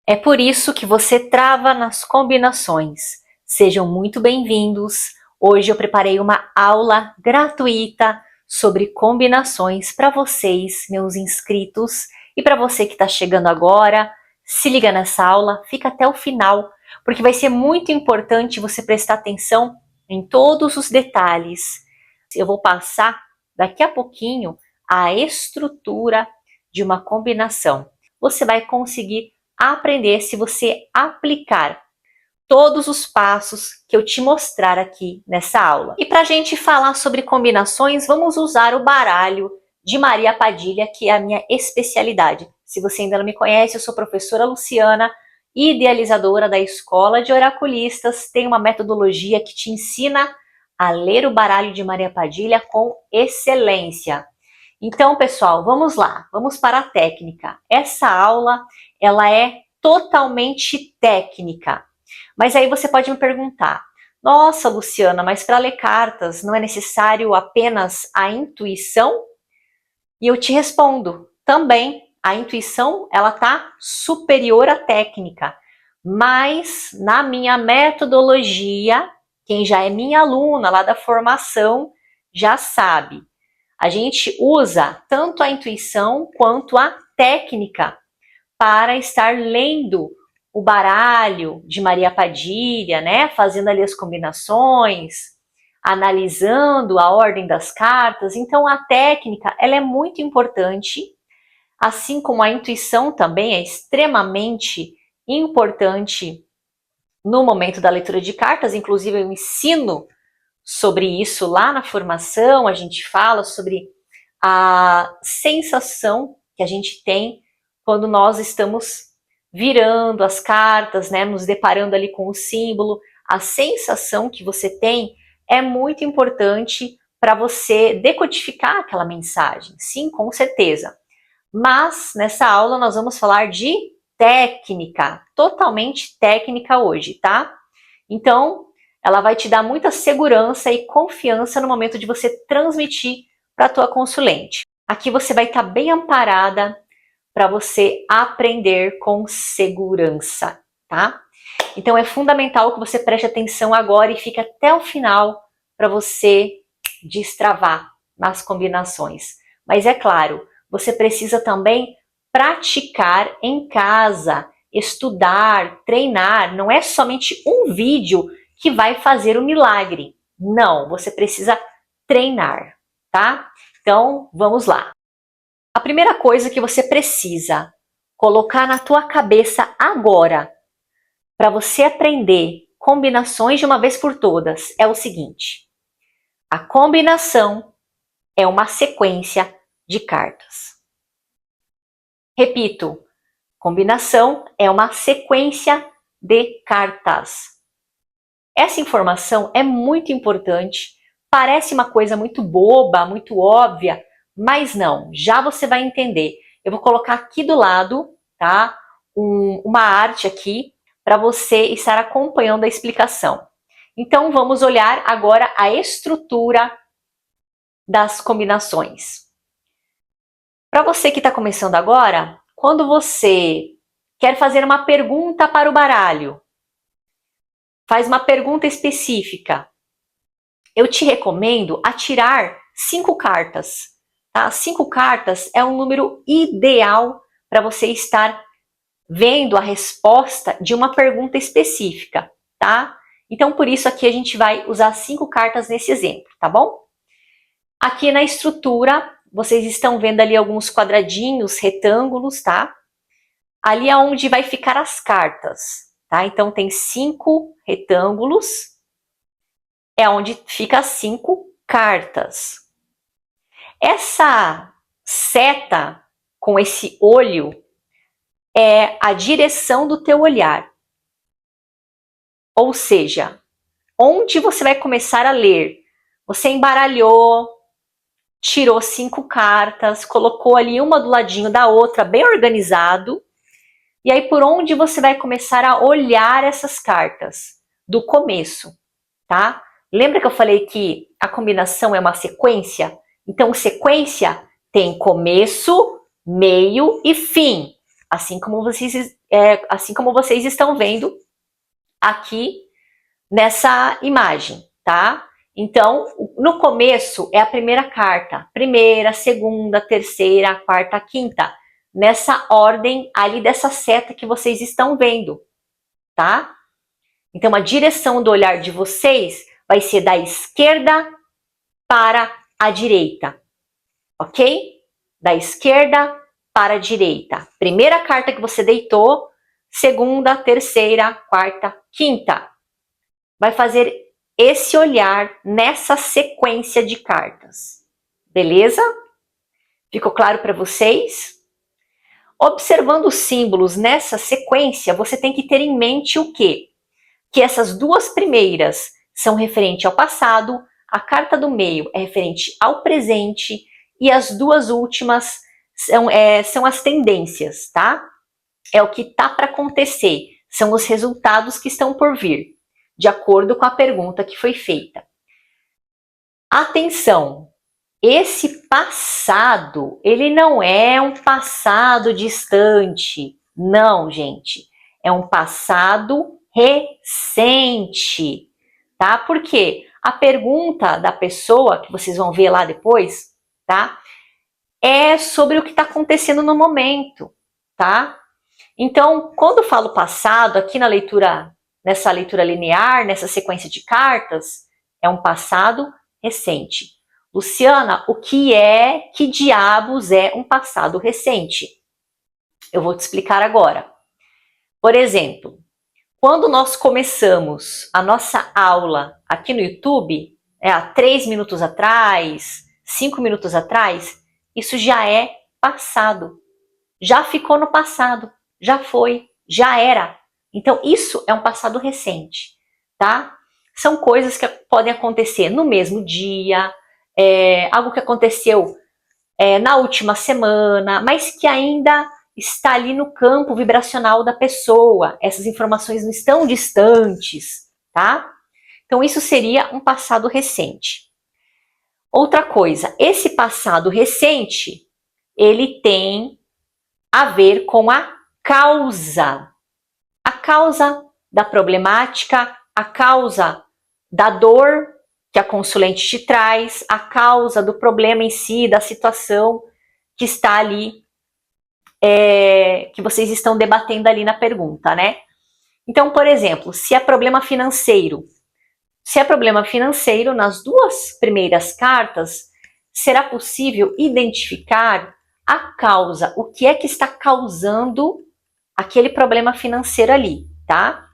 É por isso que você trava nas combinações. Sejam muito bem-vindos. Hoje eu preparei uma aula gratuita sobre combinações para vocês, meus inscritos, e para você que está chegando agora. Se liga nessa aula, fica até o final, porque vai ser muito importante você prestar atenção em todos os detalhes. Eu vou passar daqui a pouquinho a estrutura de uma combinação. Você vai conseguir aprender se você aplicar todos os passos que eu te mostrar aqui nessa aula. E para a gente falar sobre combinações, vamos usar o baralho de Maria Padilha, que é a minha especialidade. Se você ainda não me conhece, eu sou professora Luciana, idealizadora da Escola de Oraculistas. Tem uma metodologia que te ensina a ler o baralho de Maria Padilha com excelência. Então, pessoal, vamos lá, vamos para a técnica. Essa aula, ela é totalmente técnica. Mas aí você pode me perguntar, nossa, Luciana, mas para ler cartas não é necessário apenas a intuição? E eu te respondo, também, a intuição, ela está superior à técnica. Mas na minha metodologia, quem já é minha aluna lá da formação, já sabe. A gente usa tanto a intuição quanto a técnica para estar lendo o baralho de Maria Padilha, né? Fazendo ali as combinações, analisando a ordem das cartas. Então a técnica, ela é muito importante, assim como a intuição também é extremamente importante no momento da leitura de cartas. Inclusive eu ensino sobre isso lá na formação. A gente fala sobre a sensação que a gente tem quando nós estamos virando as cartas, né, nos deparando ali com o símbolo. A sensação que você tem é muito importante para você decodificar aquela mensagem. Sim, com certeza. Mas nessa aula nós vamos falar de técnica, totalmente técnica hoje, tá? Então, ela vai te dar muita segurança e confiança no momento de você transmitir para a tua consulente. Aqui você vai estar bem amparada para você aprender com segurança, tá? Então é fundamental que você preste atenção agora e fique até o final para você destravar nas combinações. Mas é claro, você precisa também praticar em casa, estudar, treinar. Não é somente um vídeo que vai fazer o milagre. Não, você precisa treinar, tá? Então, vamos lá. A primeira coisa que você precisa colocar na tua cabeça agora, para você aprender combinações de uma vez por todas, é o seguinte: a combinação é uma sequência de cartas. Repito, combinação é uma sequência de cartas. Essa informação é muito importante, parece uma coisa muito boba, muito óbvia, mas não, já você vai entender. Eu vou colocar aqui do lado, tá? Uma arte aqui para você estar acompanhando a explicação. Então vamos olhar agora a estrutura das combinações. Para você que está começando agora, quando você quer fazer uma pergunta para o baralho, faz uma pergunta específica, eu te recomendo atirar 5 cartas. Tá? 5 cartas é um número ideal para você estar vendo a resposta de uma pergunta específica, tá? Então, por isso aqui a gente vai usar 5 cartas nesse exemplo, tá bom? Aqui na estrutura, vocês estão vendo ali alguns quadradinhos, retângulos, tá? Ali é onde vai ficar as cartas, tá? Então, tem 5 retângulos, é onde fica as 5 cartas. Essa seta com esse olho é a direção do teu olhar. Ou seja, onde você vai começar a ler? Você embaralhou, tirou 5 cartas, colocou ali uma do ladinho da outra, bem organizado. E aí, por onde você vai começar a olhar essas cartas? Do começo, tá? Lembra que eu falei que a combinação é uma sequência? Então, sequência tem começo, meio e fim. assim como vocês estão vendo aqui nessa imagem, tá? Então, no começo é a primeira carta, primeira, segunda, terceira, quarta, quinta, nessa ordem ali dessa seta que vocês estão vendo, tá? Então, a direção do olhar de vocês vai ser da esquerda para a direita, ok? Da esquerda para a direita. Primeira carta que você deitou, segunda, terceira, quarta, quinta. Vai fazer esse olhar nessa sequência de cartas. Beleza? Ficou claro para vocês? Observando os símbolos nessa sequência, você tem que ter em mente o quê? Que essas duas primeiras são referentes ao passado, a carta do meio é referente ao presente e as duas últimas são as tendências, tá? É o que tá para acontecer, são os resultados que estão por vir, de acordo com a pergunta que foi feita. Atenção! Esse passado, ele não é um passado distante. Não, gente. É um passado recente, tá? Por quê? A pergunta da pessoa, que vocês vão ver lá depois, tá? É sobre o que está acontecendo no momento, tá? Então, quando eu falo passado, aqui na leitura, nessa leitura linear, nessa sequência de cartas, é um passado recente. Luciana, que diabos é um passado recente? Eu vou te explicar agora. Por exemplo, quando nós começamos a nossa aula aqui no YouTube, há 3 minutos atrás, 5 minutos atrás, isso já é passado. Já ficou no passado, já foi, já era. Então, isso é um passado recente, tá? São coisas que podem acontecer no mesmo dia, algo que aconteceu na última semana, mas que ainda está ali no campo vibracional da pessoa. Essas informações não estão distantes, tá? Então, isso seria um passado recente. Outra coisa, esse passado recente, ele tem a ver com a causa da problemática, a causa da dor que a consulente te traz, a causa do problema em si, da situação que está ali, que vocês estão debatendo ali na pergunta, né? Então, por exemplo, se é problema financeiro, nas duas primeiras cartas, será possível identificar a causa, o que é que está causando aquele problema financeiro ali, tá?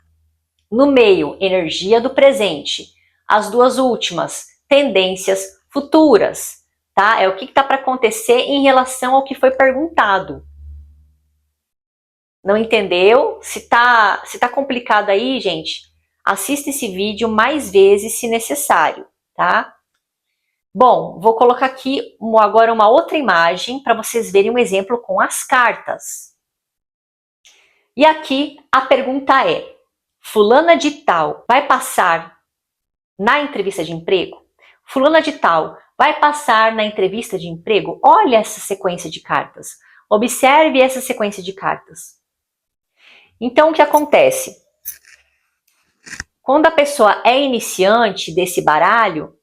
No meio, energia do presente. As duas últimas, tendências futuras, tá? É o que está para acontecer em relação ao que foi perguntado. Não entendeu? Se tá complicado aí, gente, assista esse vídeo mais vezes se necessário, tá? Bom, vou colocar aqui agora uma outra imagem para vocês verem um exemplo com as cartas. E aqui a pergunta é: fulana de tal vai passar na entrevista de emprego? Fulana de tal vai passar na entrevista de emprego? Olha essa sequência de cartas. Observe essa sequência de cartas. Então, o que acontece? Quando a pessoa é iniciante desse baralho,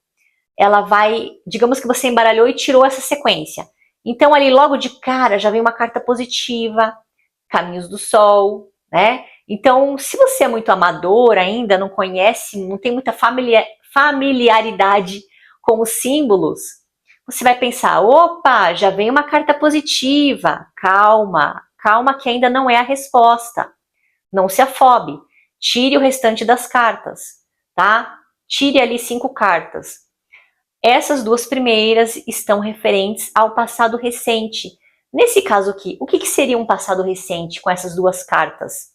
ela vai, digamos que você embaralhou e tirou essa sequência. Então, ali logo de cara já vem uma carta positiva, caminhos do sol, né? Então, se você é muito amador ainda, não conhece, não tem muita familiaridade com os símbolos, você vai pensar, opa, já vem uma carta positiva, calma, calma que ainda não é a resposta. Não se afobe, tire o restante das cartas, tá? Tire ali 5 cartas. Essas duas primeiras estão referentes ao passado recente. Nesse caso aqui, o que seria um passado recente com essas duas cartas?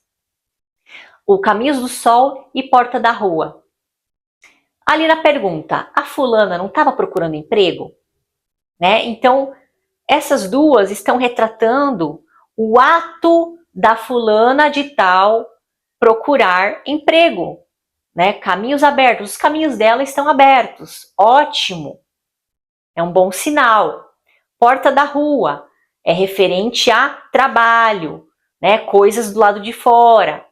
O Caminhos do Sol e Porta da Rua. Ali na pergunta, a fulana não estava procurando emprego? Né? Então, essas duas estão retratando o ato da fulana de tal procurar emprego, né? Caminhos abertos, os caminhos dela estão abertos, ótimo, é um bom sinal. Porta da rua é referente a trabalho, né? Coisas do lado de fora,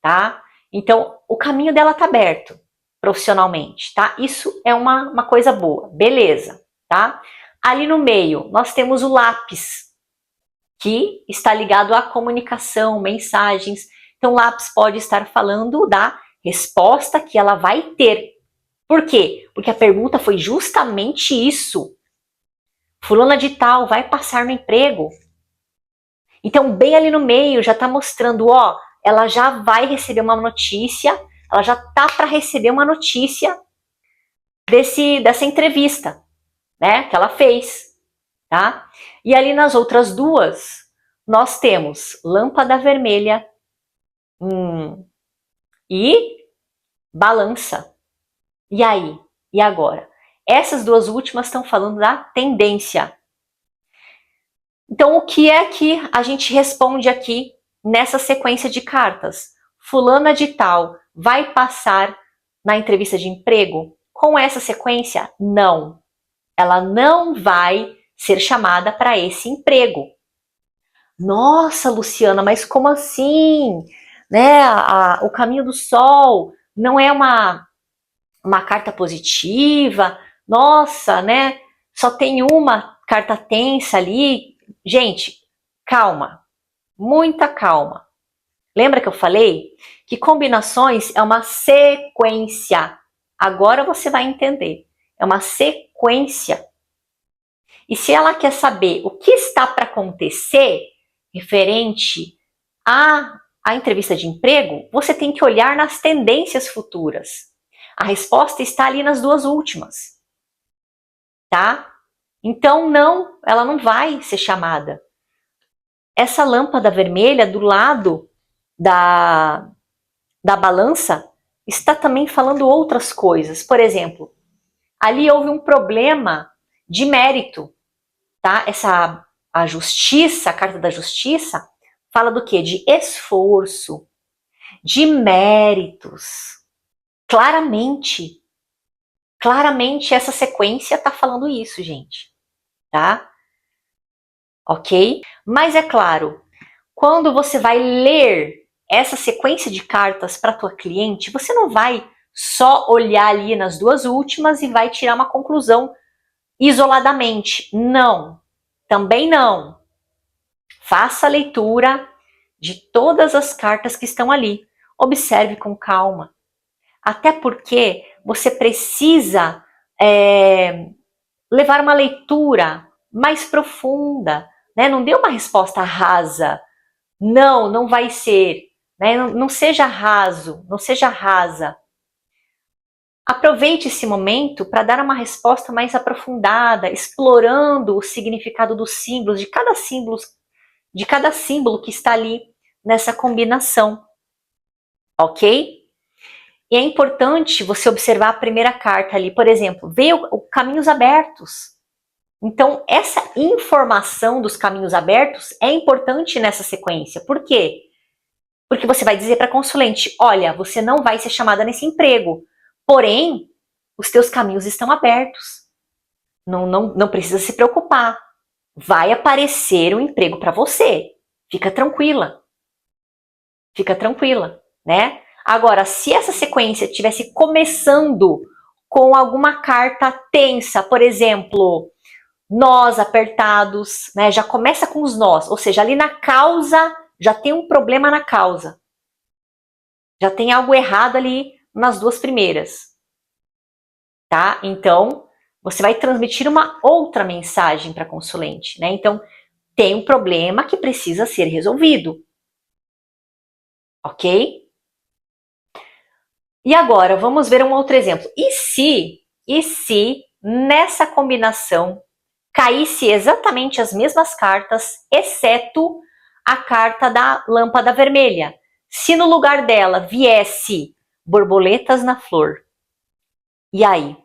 tá? Então, o caminho dela tá aberto profissionalmente, tá? Isso é uma coisa boa, beleza, tá? Ali no meio, nós temos o lápis, que está ligado à comunicação, mensagens. Então, o lápis pode estar falando da resposta que ela vai ter. Por quê? Porque a pergunta foi justamente isso. Fulana de tal vai passar no emprego? Então, bem ali no meio, já está mostrando, ó, ela já vai receber uma notícia, ela já tá para receber uma notícia dessa entrevista, né, que ela fez, tá? E ali nas outras duas, nós temos lâmpada vermelha e balança. E aí? E agora? Essas duas últimas estão falando da tendência. Então, o que é que a gente responde aqui nessa sequência de cartas? Fulana de tal vai passar na entrevista de emprego? Com essa sequência, não. Ela não vai ser chamada para esse emprego. Nossa, Luciana, mas como assim? Né? O caminho do sol não é uma carta positiva? Nossa, né? Só tem uma carta tensa ali. Gente, calma, muita calma. Lembra que eu falei que combinações é uma sequência? Agora você vai entender. É uma sequência. E se ela quer saber o que está para acontecer referente à entrevista de emprego, você tem que olhar nas tendências futuras. A resposta está ali nas duas últimas, tá? Então, não, ela não vai ser chamada. Essa lâmpada vermelha do lado da balança está também falando outras coisas. Por exemplo, ali houve um problema de mérito, tá? A justiça, a carta da justiça, fala do quê? De esforço, de méritos. Claramente essa sequência está falando isso, gente, tá? Ok? Mas é claro, quando você vai ler essa sequência de cartas para tua cliente, você não vai só olhar ali nas duas últimas e vai tirar uma conclusão isoladamente. Não, também não. Faça a leitura de todas as cartas que estão ali. Observe com calma. Até porque você precisa levar uma leitura mais profunda, né? Não dê uma resposta rasa. Não, não vai ser. Né? Não seja raso, não seja rasa. Aproveite esse momento para dar uma resposta mais aprofundada, explorando o significado dos símbolos, de cada símbolo que está ali nessa combinação. Ok? E é importante você observar a primeira carta ali, por exemplo, veio caminhos abertos. Então, essa informação dos caminhos abertos é importante nessa sequência. Por quê? Porque você vai dizer para a consulente, olha, você não vai ser chamada nesse emprego, porém, os teus caminhos estão abertos. Não precisa se preocupar. Vai aparecer um emprego para você. Fica tranquila. Fica tranquila, né? Agora, se essa sequência estivesse começando com alguma carta tensa, por exemplo, nós apertados, né? Já começa com os nós, ou seja, ali na causa, já tem um problema na causa. Já tem algo errado ali nas duas primeiras, tá? Então, você vai transmitir uma outra mensagem para a consulente, né? Então, tem um problema que precisa ser resolvido, ok? E agora, vamos ver um outro exemplo. E se nessa combinação caísse exatamente as mesmas cartas, exceto a carta da lâmpada vermelha? Se no lugar dela viesse borboletas na flor, e aí?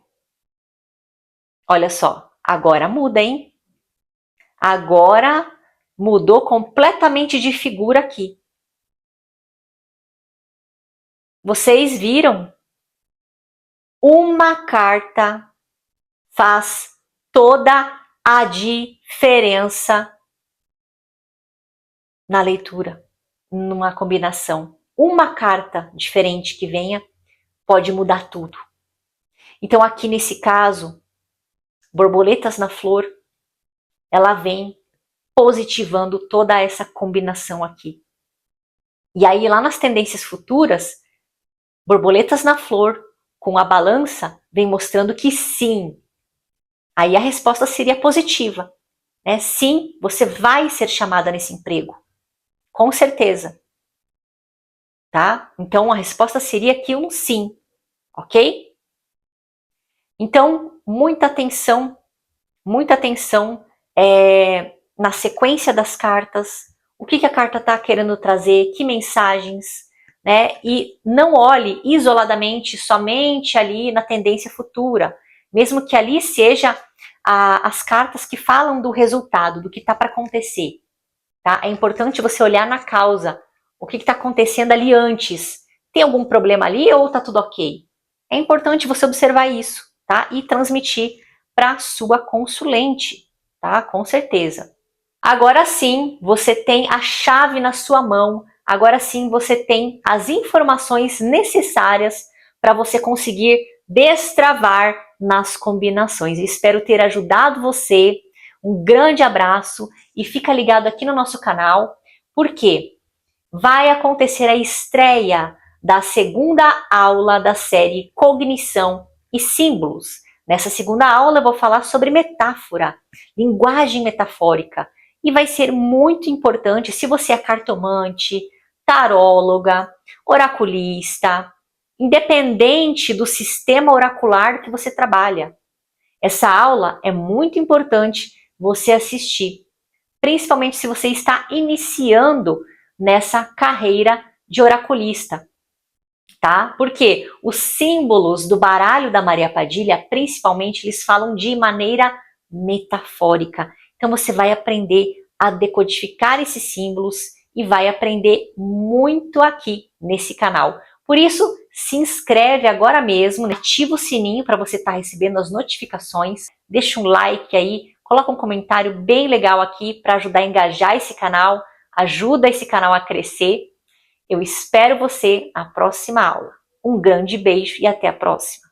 Olha só, agora muda, hein? Agora mudou completamente de figura aqui. Vocês viram? Uma carta faz toda a diferença na leitura. numa combinação. Uma carta diferente que venha pode mudar tudo. Então aqui nesse caso, borboletas na flor, ela vem positivando toda essa combinação aqui. E aí lá nas tendências futuras, borboletas na flor com a balança vem mostrando que sim. Aí a resposta seria positiva, né? Sim, você vai ser chamada nesse emprego, com certeza, tá? Então a resposta seria aqui um sim, ok? Então muita atenção na sequência das cartas, o que a carta está querendo trazer, que mensagens, né? E não olhe isoladamente somente ali na tendência futura, mesmo que ali seja as cartas que falam do resultado, do que está para acontecer. Tá? É importante você olhar na causa, o que está acontecendo ali antes. Tem algum problema ali ou está tudo ok? É importante você observar isso, tá? E transmitir para a sua consulente, tá? Com certeza. Agora sim, você tem a chave na sua mão. Agora sim, você tem as informações necessárias para você conseguir destravar nas combinações. Espero ter ajudado você. Um grande abraço e fica ligado aqui no nosso canal, porque vai acontecer a estreia da segunda aula da série Cognição e Símbolos. Nessa segunda aula eu vou falar sobre metáfora, linguagem metafórica, e vai ser muito importante se você é cartomante, taróloga, oraculista, independente do sistema oracular que você trabalha. Essa aula é muito importante você assistir, principalmente se você está iniciando nessa carreira de oraculista, tá? Porque os símbolos do baralho da Maria Padilha, principalmente, eles falam de maneira metafórica. Então você vai aprender a decodificar esses símbolos e vai aprender muito aqui nesse canal. Por isso, se inscreve agora mesmo, ativa o sininho para você estar recebendo as notificações, deixa um like aí, coloca um comentário bem legal aqui para ajudar a engajar esse canal, ajuda esse canal a crescer. Eu espero você na próxima aula. Um grande beijo e até a próxima!